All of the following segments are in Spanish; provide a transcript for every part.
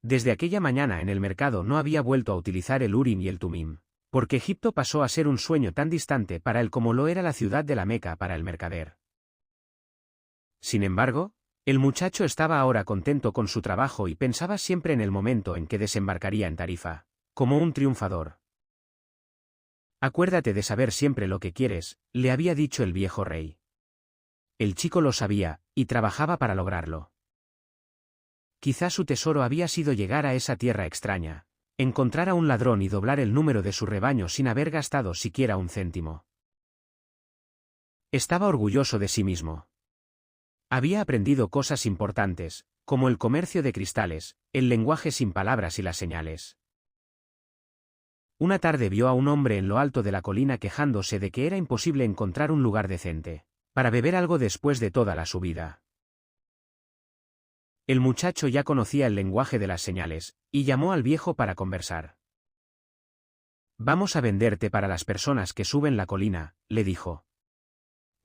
Desde aquella mañana en el mercado no había vuelto a utilizar el Urim y el Tumim, porque Egipto pasó a ser un sueño tan distante para él como lo era la ciudad de la Meca para el mercader. Sin embargo, el muchacho estaba ahora contento con su trabajo y pensaba siempre en el momento en que desembarcaría en Tarifa, como un triunfador. Acuérdate de saber siempre lo que quieres, le había dicho el viejo rey. El chico lo sabía, y trabajaba para lograrlo. Quizá su tesoro había sido llegar a esa tierra extraña, encontrar a un ladrón y doblar el número de su rebaño sin haber gastado siquiera un céntimo. Estaba orgulloso de sí mismo. Había aprendido cosas importantes, como el comercio de cristales, el lenguaje sin palabras y las señales. Una tarde vio a un hombre en lo alto de la colina quejándose de que era imposible encontrar un lugar decente para beber algo después de toda la subida. El muchacho ya conocía el lenguaje de las señales, y llamó al viejo para conversar. «Vamos a venderte para las personas que suben la colina», le dijo.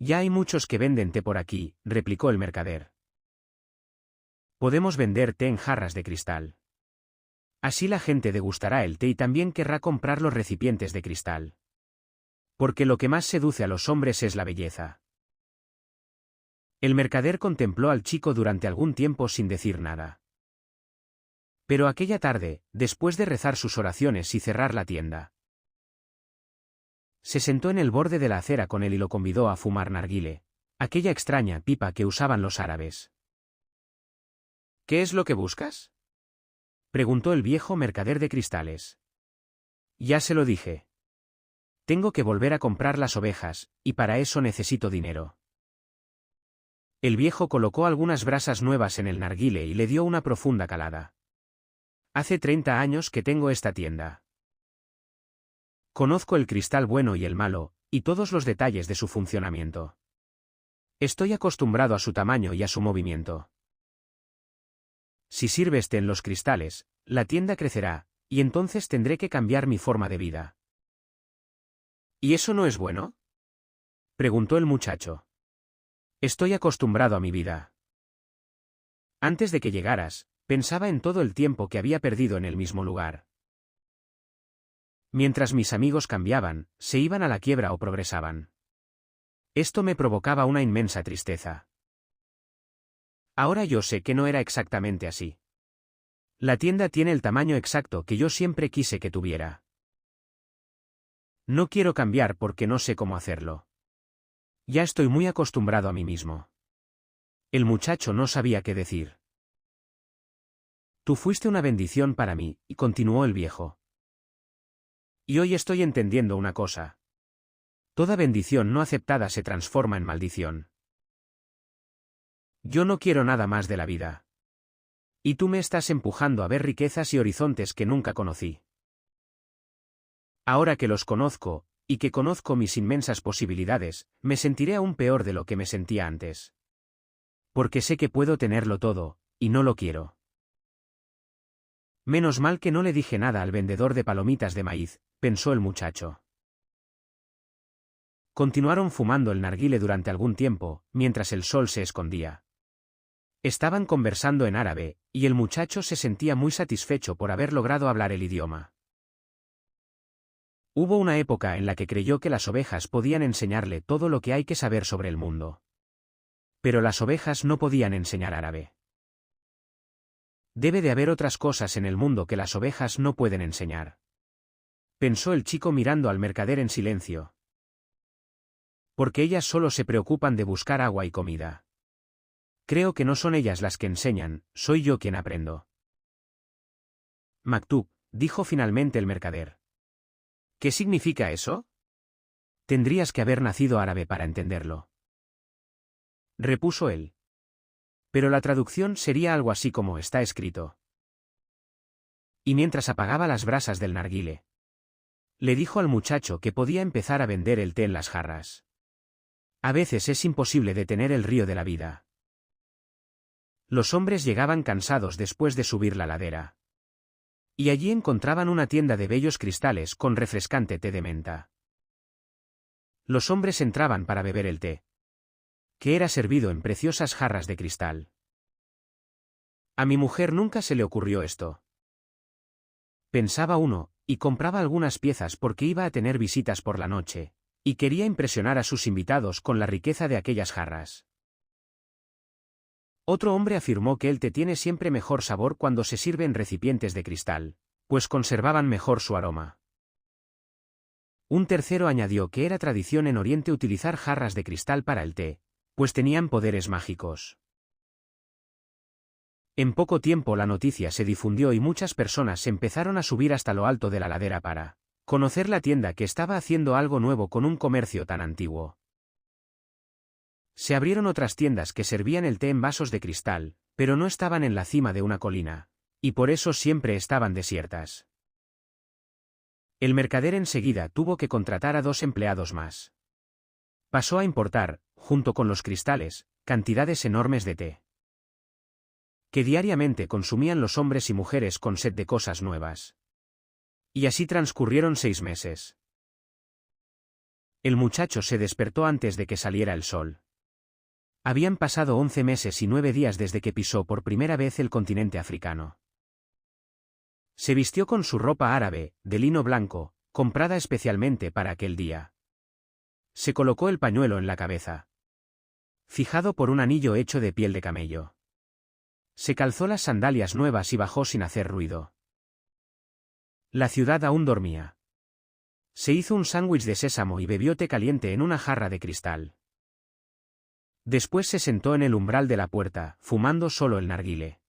«Ya hay muchos que venden té por aquí», replicó el mercader. «Podemos vender té en jarras de cristal. Así la gente degustará el té y también querrá comprar los recipientes de cristal. Porque lo que más seduce a los hombres es la belleza». El mercader contempló al chico durante algún tiempo sin decir nada. Pero aquella tarde, después de rezar sus oraciones y cerrar la tienda, se sentó en el borde de la acera con él y lo convidó a fumar narguile, aquella extraña pipa que usaban los árabes. «¿Qué es lo que buscas?», preguntó el viejo mercader de cristales. «Ya se lo dije. Tengo que volver a comprar las ovejas, y para eso necesito dinero». El viejo colocó algunas brasas nuevas en el narguile y le dio una profunda calada. «Hace 30 años que tengo esta tienda. Conozco el cristal bueno y el malo, y todos los detalles de su funcionamiento. Estoy acostumbrado a su tamaño y a su movimiento. Si sirves té en los cristales, la tienda crecerá, y entonces tendré que cambiar mi forma de vida». «¿Y eso no es bueno?», preguntó el muchacho. «Estoy acostumbrado a mi vida. Antes de que llegaras, pensaba en todo el tiempo que había perdido en el mismo lugar. Mientras mis amigos cambiaban, se iban a la quiebra o progresaban. Esto me provocaba una inmensa tristeza. Ahora yo sé que no era exactamente así. La tienda tiene el tamaño exacto que yo siempre quise que tuviera. No quiero cambiar porque no sé cómo hacerlo. Ya estoy muy acostumbrado a mí mismo». El muchacho no sabía qué decir. «Tú fuiste una bendición para mí», y continuó el viejo. «Y hoy estoy entendiendo una cosa. Toda bendición no aceptada se transforma en maldición. Yo no quiero nada más de la vida. Y tú me estás empujando a ver riquezas y horizontes que nunca conocí. Ahora que los conozco, y que conozco mis inmensas posibilidades, me sentiré aún peor de lo que me sentía antes. Porque sé que puedo tenerlo todo, y no lo quiero». Menos mal que no le dije nada al vendedor de palomitas de maíz, pensó el muchacho. Continuaron fumando el narguile durante algún tiempo, mientras el sol se escondía. Estaban conversando en árabe, y el muchacho se sentía muy satisfecho por haber logrado hablar el idioma. Hubo una época en la que creyó que las ovejas podían enseñarle todo lo que hay que saber sobre el mundo. Pero las ovejas no podían enseñar árabe. Debe de haber otras cosas en el mundo que las ovejas no pueden enseñar. Pensó el chico mirando al mercader en silencio. Porque ellas solo se preocupan de buscar agua y comida. Creo que no son ellas las que enseñan, soy yo quien aprendo. «Maktub», dijo finalmente el mercader. «¿Qué significa eso?». «Tendrías que haber nacido árabe para entenderlo», repuso él. «Pero la traducción sería algo así como está escrito». Y mientras apagaba las brasas del narguile, le dijo al muchacho que podía empezar a vender el té en las jarras. A veces es imposible detener el río de la vida. Los hombres llegaban cansados después de subir la ladera. Y allí encontraban una tienda de bellos cristales con refrescante té de menta. Los hombres entraban para beber el té, que era servido en preciosas jarras de cristal. «A mi mujer nunca se le ocurrió esto», pensaba uno, y compraba algunas piezas porque iba a tener visitas por la noche, y quería impresionar a sus invitados con la riqueza de aquellas jarras. Otro hombre afirmó que el té tiene siempre mejor sabor cuando se sirve en recipientes de cristal, pues conservaban mejor su aroma. Un tercero añadió que era tradición en Oriente utilizar jarras de cristal para el té, pues tenían poderes mágicos. En poco tiempo la noticia se difundió y muchas personas empezaron a subir hasta lo alto de la ladera para conocer la tienda que estaba haciendo algo nuevo con un comercio tan antiguo. Se abrieron otras tiendas que servían el té en vasos de cristal, pero no estaban en la cima de una colina, y por eso siempre estaban desiertas. El mercader enseguida tuvo que contratar a 2 empleados más. Pasó a importar, junto con los cristales, cantidades enormes de té, que diariamente consumían los hombres y mujeres con sed de cosas nuevas. Y así transcurrieron 6 meses. El muchacho se despertó antes de que saliera el sol. Habían pasado 11 meses y 9 días desde que pisó por primera vez el continente africano. Se vistió con su ropa árabe, de lino blanco, comprada especialmente para aquel día. Se colocó el pañuelo en la cabeza, fijado por un anillo hecho de piel de camello. Se calzó las sandalias nuevas y bajó sin hacer ruido. La ciudad aún dormía. Se hizo un sándwich de sésamo y bebió té caliente en una jarra de cristal. Después se sentó en el umbral de la puerta, fumando solo el narguilé.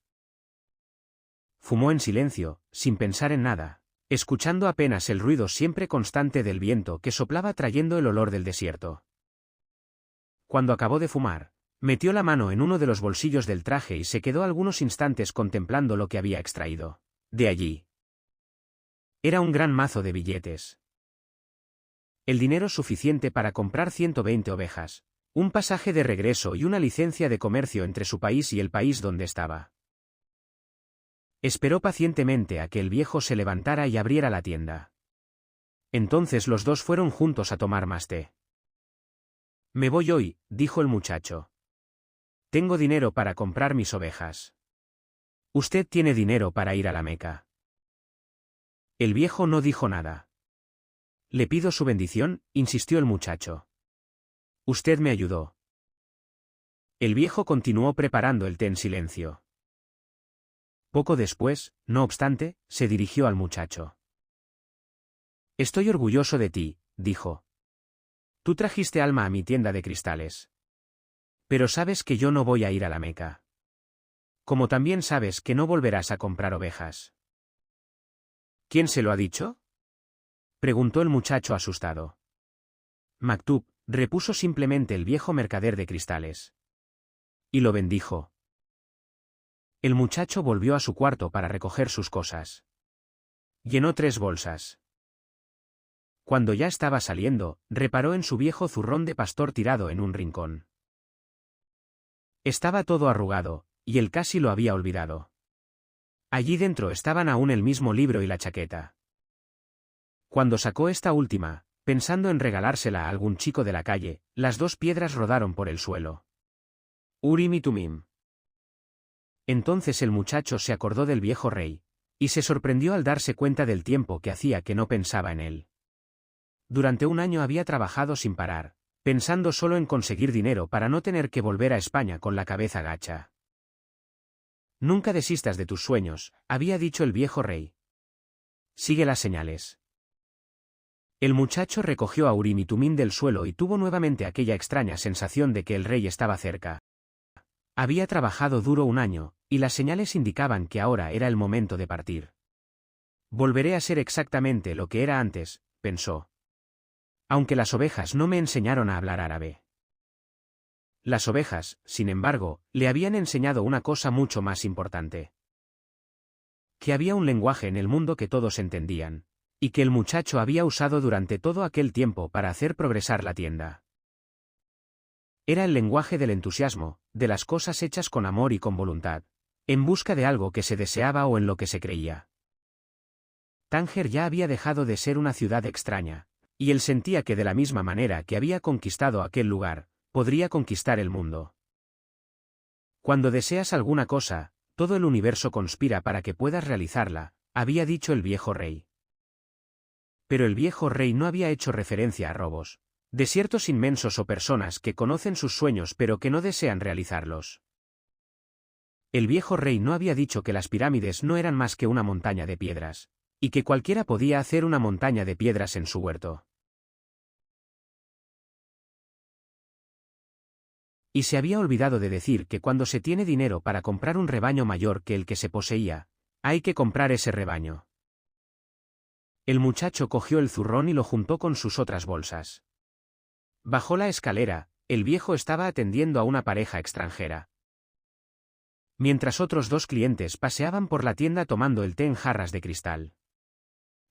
Fumó en silencio, sin pensar en nada, escuchando apenas el ruido siempre constante del viento que soplaba trayendo el olor del desierto. Cuando acabó de fumar, metió la mano en uno de los bolsillos del traje y se quedó algunos instantes contemplando lo que había extraído de allí. Era un gran mazo de billetes. El dinero suficiente para comprar 120 ovejas, un pasaje de regreso y una licencia de comercio entre su país y el país donde estaba. Esperó pacientemente a que el viejo se levantara y abriera la tienda. Entonces los dos fueron juntos a tomar más té. «Me voy hoy», dijo el muchacho. «Tengo dinero para comprar mis ovejas. Usted tiene dinero para ir a la Meca». El viejo no dijo nada. «Le pido su bendición», insistió el muchacho. «Usted me ayudó». El viejo continuó preparando el té en silencio. Poco después, no obstante, se dirigió al muchacho. «Estoy orgulloso de ti», dijo. «Tú trajiste alma a mi tienda de cristales. Pero sabes que yo no voy a ir a la Meca. Como también sabes que no volverás a comprar ovejas». «¿Quién se lo ha dicho?», preguntó el muchacho asustado. «Maktub», repuso simplemente el viejo mercader de cristales. «Y lo bendijo». El muchacho volvió a su cuarto para recoger sus cosas. Llenó 3 bolsas. Cuando ya estaba saliendo, reparó en su viejo zurrón de pastor tirado en un rincón. Estaba todo arrugado, y él casi lo había olvidado. Allí dentro estaban aún el mismo libro y la chaqueta. Cuando sacó esta última, pensando en regalársela a algún chico de la calle, las 2 piedras rodaron por el suelo. Urim y Tumim. Entonces el muchacho se acordó del viejo rey, y se sorprendió al darse cuenta del tiempo que hacía que no pensaba en él. Durante un año había trabajado sin parar, pensando solo en conseguir dinero para no tener que volver a España con la cabeza gacha. «Nunca desistas de tus sueños», había dicho el viejo rey. «Sigue las señales». El muchacho recogió a Urim y Tumim del suelo y tuvo nuevamente aquella extraña sensación de que el rey estaba cerca. Había trabajado duro un año, y las señales indicaban que ahora era el momento de partir. «Volveré a ser exactamente lo que era antes», pensó. «Aunque las ovejas no me enseñaron a hablar árabe». Las ovejas, sin embargo, le habían enseñado una cosa mucho más importante. Que había un lenguaje en el mundo que todos entendían, y que el muchacho había usado durante todo aquel tiempo para hacer progresar la tienda. Era el lenguaje del entusiasmo, de las cosas hechas con amor y con voluntad, en busca de algo que se deseaba o en lo que se creía. Tánger ya había dejado de ser una ciudad extraña, y él sentía que de la misma manera que había conquistado aquel lugar, podría conquistar el mundo. Cuando deseas alguna cosa, todo el universo conspira para que puedas realizarla, había dicho el viejo rey. Pero el viejo rey no había hecho referencia a robos, desiertos inmensos o personas que conocen sus sueños pero que no desean realizarlos. El viejo rey no había dicho que las pirámides no eran más que una montaña de piedras, y que cualquiera podía hacer una montaña de piedras en su huerto. Y se había olvidado de decir que cuando se tiene dinero para comprar un rebaño mayor que el que se poseía, hay que comprar ese rebaño. El muchacho cogió el zurrón y lo juntó con sus otras bolsas. Bajó la escalera, el viejo estaba atendiendo a una pareja extranjera. Mientras otros 2 clientes paseaban por la tienda tomando el té en jarras de cristal.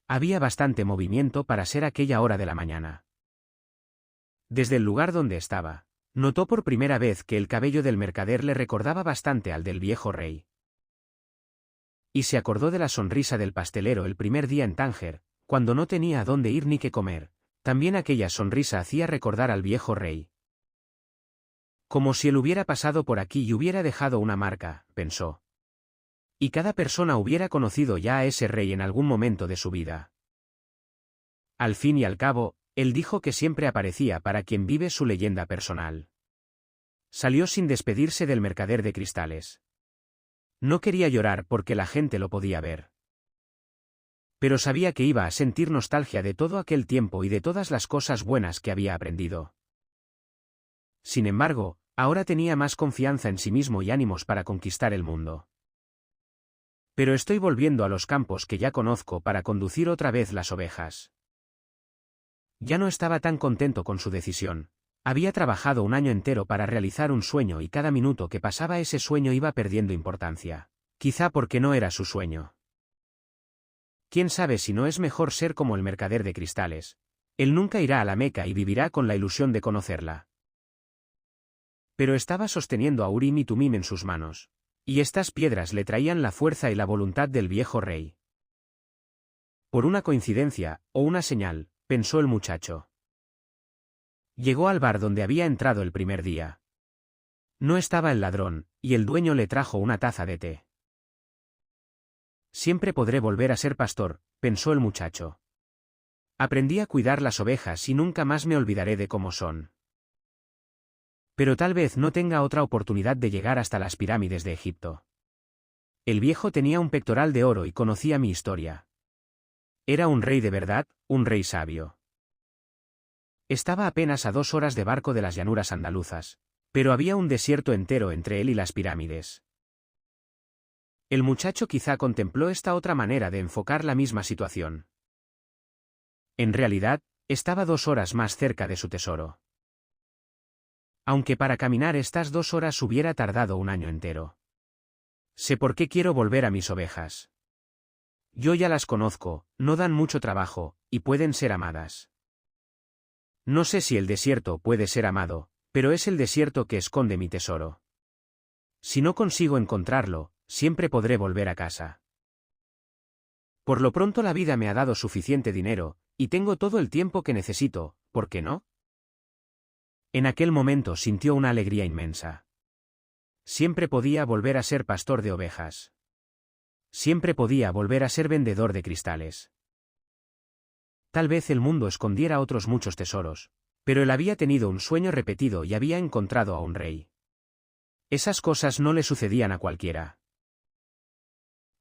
Había bastante movimiento para ser aquella hora de la mañana. Desde el lugar donde estaba, notó por primera vez que el cabello del mercader le recordaba bastante al del viejo rey. Y se acordó de la sonrisa del pastelero el primer día en Tánger, cuando no tenía a dónde ir ni qué comer. También aquella sonrisa hacía recordar al viejo rey. Como si él hubiera pasado por aquí y hubiera dejado una marca, pensó. Y cada persona hubiera conocido ya a ese rey en algún momento de su vida. Al fin y al cabo, él dijo que siempre aparecía para quien vive su leyenda personal. Salió sin despedirse del mercader de cristales. No quería llorar porque la gente lo podía ver. Pero sabía que iba a sentir nostalgia de todo aquel tiempo y de todas las cosas buenas que había aprendido. Sin embargo, ahora tenía más confianza en sí mismo y ánimos para conquistar el mundo. Pero estoy volviendo a los campos que ya conozco para conducir otra vez las ovejas. Ya no estaba tan contento con su decisión. Había trabajado un año entero para realizar un sueño y cada minuto que pasaba ese sueño iba perdiendo importancia. Quizá porque no era su sueño. ¿Quién sabe si no es mejor ser como el mercader de cristales? Él nunca irá a la Meca y vivirá con la ilusión de conocerla. Pero estaba sosteniendo a Urim y Tumim en sus manos. Y estas piedras le traían la fuerza y la voluntad del viejo rey. Por una coincidencia, o una señal, pensó el muchacho. Llegó al bar donde había entrado el primer día. No estaba el ladrón, y el dueño le trajo una taza de té. Siempre podré volver a ser pastor, pensó el muchacho. Aprendí a cuidar las ovejas y nunca más me olvidaré de cómo son. Pero tal vez no tenga otra oportunidad de llegar hasta las pirámides de Egipto. El viejo tenía un pectoral de oro y conocía mi historia. Era un rey de verdad, un rey sabio. Estaba apenas a 2 horas de barco de las llanuras andaluzas, pero había un desierto entero entre él y las pirámides. El muchacho quizá contempló esta otra manera de enfocar la misma situación. En realidad, estaba 2 horas más cerca de su tesoro. Aunque para caminar estas 2 horas hubiera tardado un año entero. Sé por qué quiero volver a mis ovejas. Yo ya las conozco, no dan mucho trabajo, y pueden ser amadas. No sé si el desierto puede ser amado, pero es el desierto que esconde mi tesoro. Si no consigo encontrarlo, siempre podré volver a casa. Por lo pronto la vida me ha dado suficiente dinero, y tengo todo el tiempo que necesito, ¿por qué no? En aquel momento sintió una alegría inmensa. Siempre podía volver a ser pastor de ovejas. Siempre podía volver a ser vendedor de cristales. Tal vez el mundo escondiera otros muchos tesoros, pero él había tenido un sueño repetido y había encontrado a un rey. Esas cosas no le sucedían a cualquiera.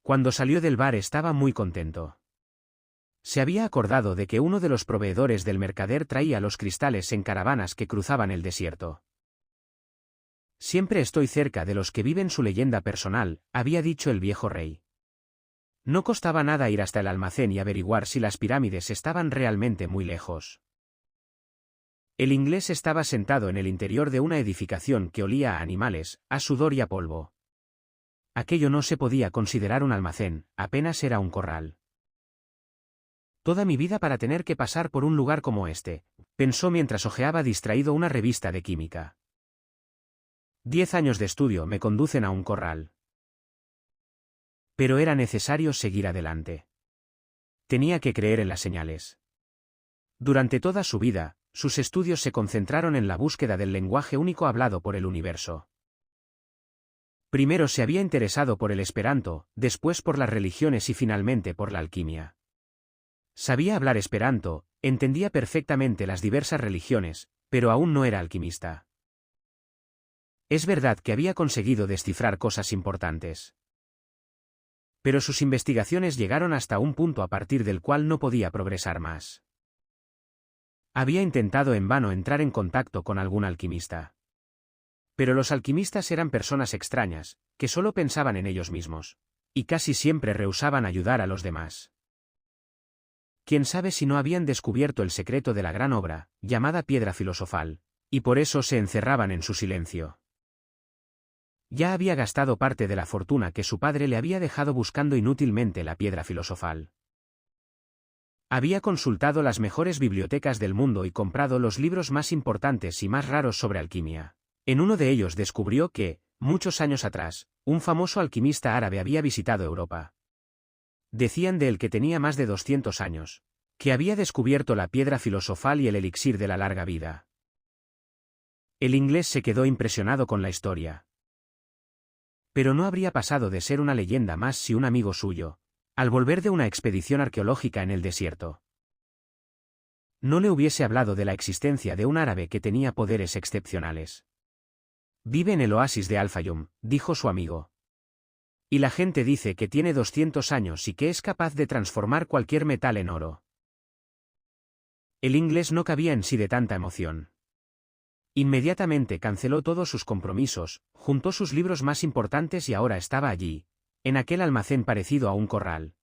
Cuando salió del bar estaba muy contento. Se había acordado de que uno de los proveedores del mercader traía los cristales en caravanas que cruzaban el desierto. Siempre estoy cerca de los que viven su leyenda personal, había dicho el viejo rey. No costaba nada ir hasta el almacén y averiguar si las pirámides estaban realmente muy lejos. El inglés estaba sentado en el interior de una edificación que olía a animales, a sudor y a polvo. Aquello no se podía considerar un almacén, apenas era un corral. Toda mi vida para tener que pasar por un lugar como este, pensó mientras hojeaba distraído una revista de química. 10 años de estudio me conducen a un corral. Pero era necesario seguir adelante. Tenía que creer en las señales. Durante toda su vida, sus estudios se concentraron en la búsqueda del lenguaje único hablado por el universo. Primero se había interesado por el esperanto, después por las religiones y finalmente por la alquimia. Sabía hablar esperanto, entendía perfectamente las diversas religiones, pero aún no era alquimista. Es verdad que había conseguido descifrar cosas importantes. Pero sus investigaciones llegaron hasta un punto a partir del cual no podía progresar más. Había intentado en vano entrar en contacto con algún alquimista. Pero los alquimistas eran personas extrañas, que solo pensaban en ellos mismos. Y casi siempre rehusaban ayudar a los demás. Quién sabe si no habían descubierto el secreto de la gran obra, llamada piedra filosofal, y por eso se encerraban en su silencio. Ya había gastado parte de la fortuna que su padre le había dejado buscando inútilmente la piedra filosofal. Había consultado las mejores bibliotecas del mundo y comprado los libros más importantes y más raros sobre alquimia. En uno de ellos descubrió que, muchos años atrás, un famoso alquimista árabe había visitado Europa. Decían de él que tenía más de 200 años, que había descubierto la piedra filosofal y el elixir de la larga vida. El inglés se quedó impresionado con la historia. Pero no habría pasado de ser una leyenda más si un amigo suyo, al volver de una expedición arqueológica en el desierto, no le hubiese hablado de la existencia de un árabe que tenía poderes excepcionales. Vive en el oasis de Al-Fayum, dijo su amigo. Y la gente dice que tiene 200 años y que es capaz de transformar cualquier metal en oro. El inglés no cabía en sí de tanta emoción. Inmediatamente canceló todos sus compromisos, juntó sus libros más importantes y ahora estaba allí, en aquel almacén parecido a un corral.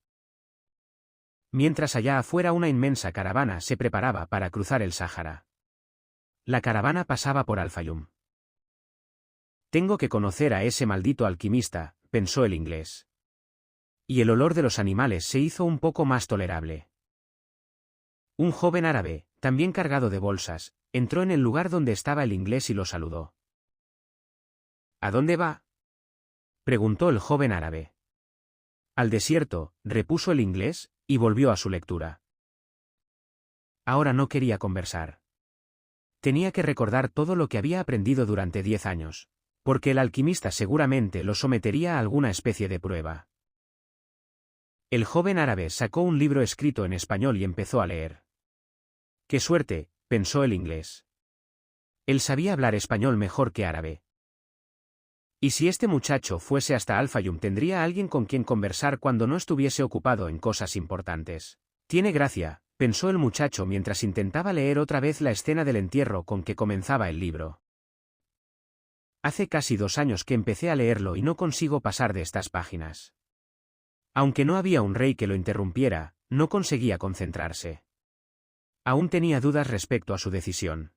Mientras allá afuera una inmensa caravana se preparaba para cruzar el Sáhara. La caravana pasaba por Al-Fayum. Tengo que conocer a ese maldito alquimista, pensó el inglés. Y el olor de los animales se hizo un poco más tolerable. Un joven árabe, también cargado de bolsas, entró en el lugar donde estaba el inglés y lo saludó. ¿A dónde va?, preguntó el joven árabe. Al desierto, repuso el inglés, y volvió a su lectura. Ahora no quería conversar. Tenía que recordar todo lo que había aprendido durante 10 años, porque el alquimista seguramente lo sometería a alguna especie de prueba. El joven árabe sacó un libro escrito en español y empezó a leer. ¡Qué suerte!, pensó el inglés. Él sabía hablar español mejor que árabe. Y si este muchacho fuese hasta Al-Fayum tendría a alguien con quien conversar cuando no estuviese ocupado en cosas importantes. Tiene gracia, pensó el muchacho mientras intentaba leer otra vez la escena del entierro con que comenzaba el libro. Hace casi 2 años que empecé a leerlo y no consigo pasar de estas páginas. Aunque no había un rey que lo interrumpiera, no conseguía concentrarse. Aún tenía dudas respecto a su decisión.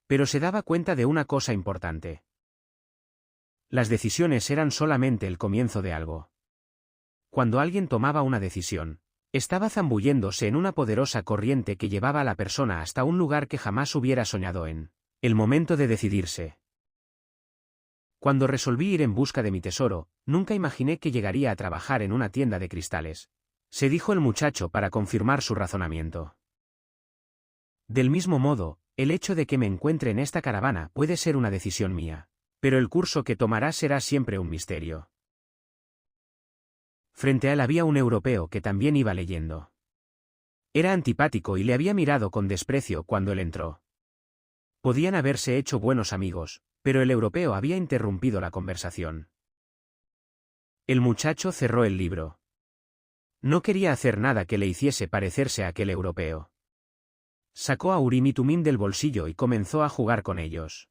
Pero se daba cuenta de una cosa importante. Las decisiones eran solamente el comienzo de algo. Cuando alguien tomaba una decisión, estaba zambulléndose en una poderosa corriente que llevaba a la persona hasta un lugar que jamás hubiera soñado en. El momento de decidirse. Cuando resolví ir en busca de mi tesoro, nunca imaginé que llegaría a trabajar en una tienda de cristales, se dijo el muchacho para confirmar su razonamiento. Del mismo modo, el hecho de que me encuentre en esta caravana puede ser una decisión mía, pero el curso que tomará será siempre un misterio. Frente a él había un europeo que también iba leyendo. Era antipático y le había mirado con desprecio cuando él entró. Podían haberse hecho buenos amigos, pero el europeo había interrumpido la conversación. El muchacho cerró el libro. No quería hacer nada que le hiciese parecerse a aquel europeo. Sacó a Urim y Tumim del bolsillo y comenzó a jugar con ellos.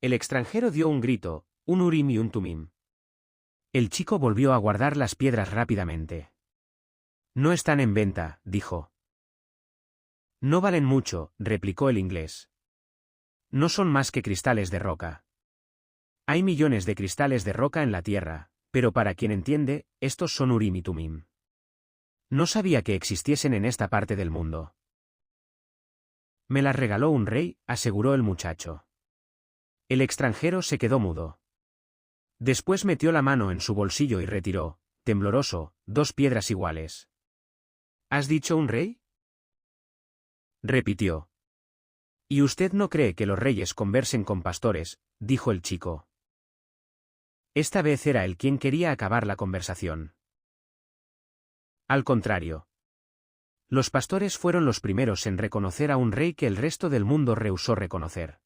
El extranjero dio un grito, un Urim y un Tumim. El chico volvió a guardar las piedras rápidamente. No están en venta, dijo. No valen mucho, replicó el inglés. No son más que cristales de roca. Hay millones de cristales de roca en la tierra, pero para quien entiende, estos son Urim y Tumim. No sabía que existiesen en esta parte del mundo. Me las regaló un rey, aseguró el muchacho. El extranjero se quedó mudo. Después metió la mano en su bolsillo y retiró, tembloroso, 2 piedras iguales. ¿Has dicho un rey?, repitió. ¿Y usted no cree que los reyes conversen con pastores?, dijo el chico. Esta vez era él quien quería acabar la conversación. Al contrario. Los pastores fueron los primeros en reconocer a un rey que el resto del mundo rehusó reconocer.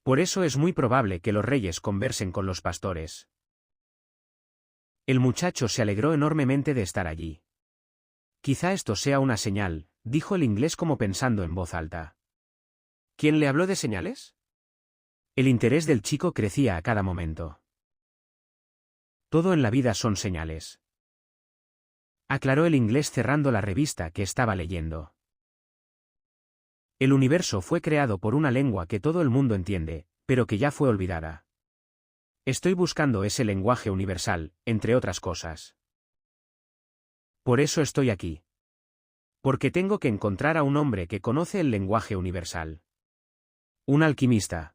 Por eso es muy probable que los reyes conversen con los pastores. El muchacho se alegró enormemente de estar allí. Quizá esto sea una señal, dijo el inglés como pensando en voz alta. ¿Quién le habló de señales? El interés del chico crecía a cada momento. Todo en la vida son señales. Aclaró el inglés cerrando la revista que estaba leyendo. El universo fue creado por una lengua que todo el mundo entiende, pero que ya fue olvidada. Estoy buscando ese lenguaje universal, entre otras cosas. Por eso estoy aquí. Porque tengo que encontrar a un hombre que conoce el lenguaje universal. Un alquimista.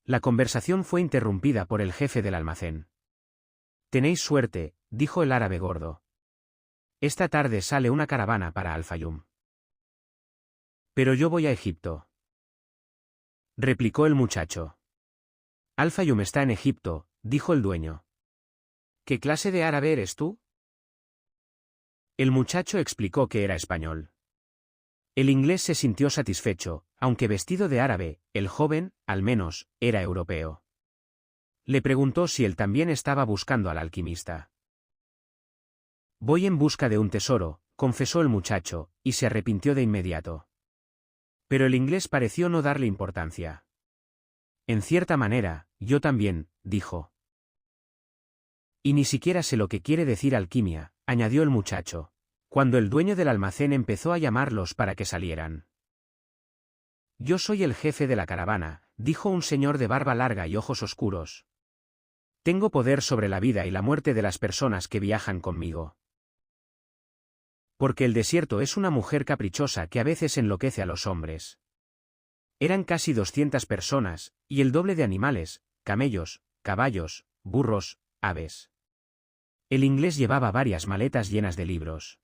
La conversación fue interrumpida por el jefe del almacén. Tenéis suerte, dijo el árabe gordo. Esta tarde sale una caravana para Al-Fayum. Pero yo voy a Egipto. Replicó el muchacho. Al-Fayum está en Egipto, dijo el dueño. ¿Qué clase de árabe eres tú? El muchacho explicó que era español. El inglés se sintió satisfecho, aunque vestido de árabe, el joven, al menos, era europeo. Le preguntó si él también estaba buscando al alquimista. Voy en busca de un tesoro, confesó el muchacho, y se arrepintió de inmediato. Pero el inglés pareció no darle importancia. En cierta manera, yo también, dijo. Y ni siquiera sé lo que quiere decir alquimia, añadió el muchacho, cuando el dueño del almacén empezó a llamarlos para que salieran. Yo soy el jefe de la caravana, dijo un señor de barba larga y ojos oscuros. Tengo poder sobre la vida y la muerte de las personas que viajan conmigo. Porque el desierto es una mujer caprichosa que a veces enloquece a los hombres. Eran casi 200 personas, y el doble de animales, camellos, caballos, burros, aves. El inglés llevaba varias maletas llenas de libros.